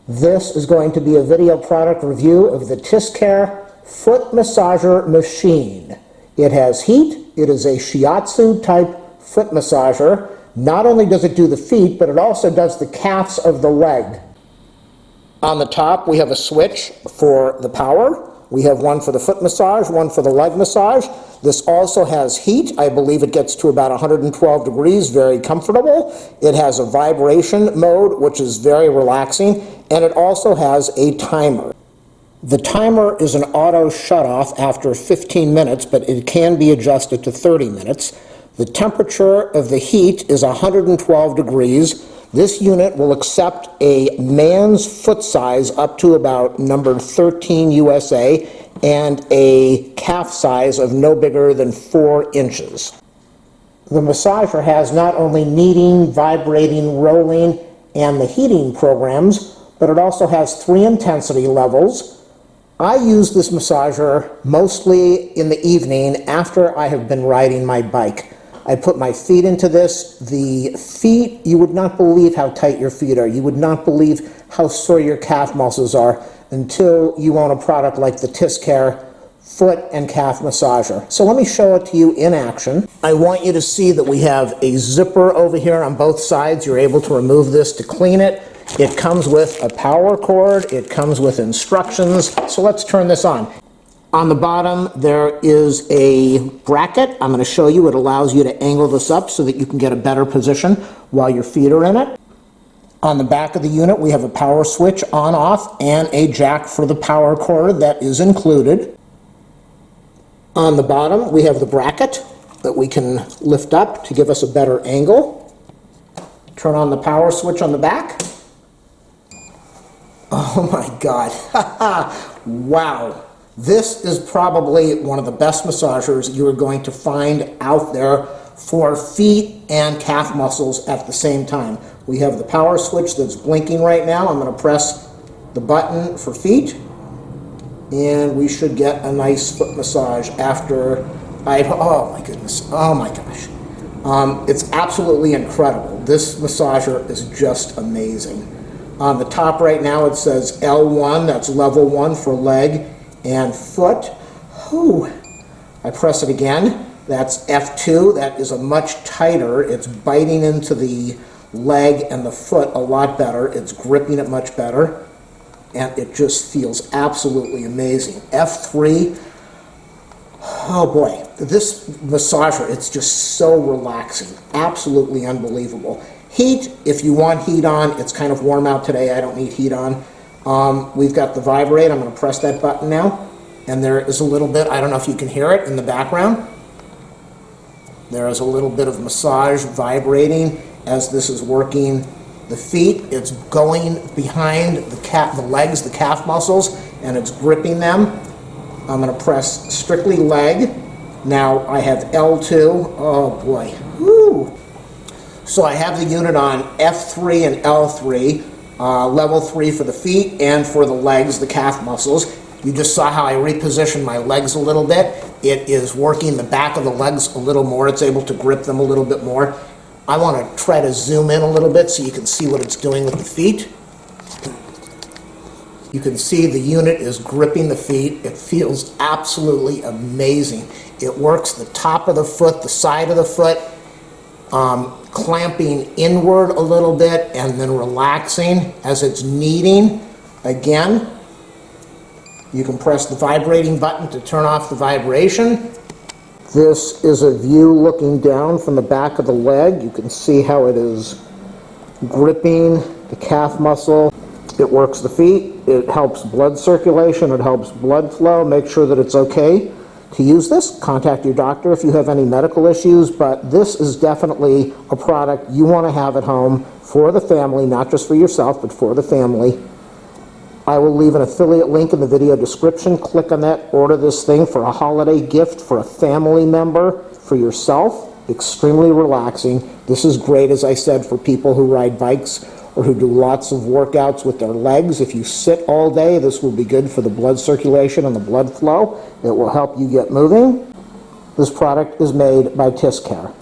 This is going to be a video product review of the TISSCARE foot massager machine. It has heat. It is a Shiatsu type foot massager. Not only does it do the feet, but it also does the calves of the leg. On the top, we have a switch for the power. We have one for the foot massage, one for the leg massage. This also has heat. I believe it gets to about 112 degrees, very comfortable. It has a vibration mode, which is very relaxing, and it also has a timer. The timer is an auto shut-off after 15 minutes, but it can be adjusted to 30 minutes. The temperature of the heat is 112 degrees. This unit will accept a man's foot size up to about number 13 USA and a calf size of no bigger than 4 inches. The massager has not only kneading, vibrating, rolling, and the heating programs, but it also has 3 intensity levels. I use this massager mostly in the evening after I have been riding my bike. I put my feet into this. The feet, you would not believe how tight your feet are. You would not believe how sore your calf muscles are until you own a product like the TISSCARE foot and calf massager. So let me show it to you in action. I want you to see that we have a zipper over here on both sides. You're able to remove this to clean it. It comes with a power cord. It comes with instructions. So let's turn this on. On the bottom, there is a bracket. I'm going to show you. It allows you to angle this up so that you can get a better position while your feet are in it. On the back of the unit, we have a power switch on-off and a jack for the power cord that is included. On the bottom, we have the bracket that we can lift up to give us a better angle. Turn on the power switch on the back. Oh my God. Wow. This is probably one of the best massagers you are going to find out there for feet and calf muscles at the same time. We have the power switch that's blinking right now. I'm going to press the button for feet, and we should get a nice foot massage after oh my goodness, oh my gosh. It's absolutely incredible. This massager is just amazing. On the top right now it says L1, that's level 1 for leg and foot. Whew. I press it again. That's F2. That is a much tighter. It's biting into the leg and the foot a lot better. It's gripping it much better. And it just feels absolutely amazing. F3. Oh boy. This massager, it's just so relaxing. Absolutely unbelievable. Heat, if you want heat on, it's kind of warm out today. I don't need heat on. We've got the vibrate. I'm going to press that button now, and there is a little bit, I don't know if you can hear it in the background. There is a little bit of massage vibrating as this is working the feet. It's going behind the legs, the calf muscles, and it's gripping them. I'm going to press strictly leg. Now I have L2. Oh boy. Woo. So I have the unit on F3 and L3. Level 3 for the feet and for the legs, the calf muscles. You just saw how I repositioned my legs a little bit. It is working the back of the legs a little more. It's able to grip them a little bit more. I want to try to zoom in a little bit so you can see what it's doing with the feet. You can see the unit is gripping the feet. It feels absolutely amazing. It works the top of the foot, the side of the foot, clamping inward a little bit and then relaxing as it's kneading. Again, you can press the vibrating button to turn off the vibration. This is a view looking down from the back of the leg. You can see how it is gripping the calf muscle. It works the feet. It helps blood circulation. It helps blood flow. Make sure that it's okay to use this. Contact your doctor if you have any medical issues, but this is definitely a product you want to have at home for the family, not just for yourself, but for the family. I will leave an affiliate link in the video description. Click on that, order this thing for a holiday gift for a family member, for yourself. Extremely relaxing. This is great, as I said, for people who ride bikes or who do lots of workouts with their legs. If you sit all day, this will be good for the blood circulation and the blood flow. It will help you get moving. This product is made by TISSCARE.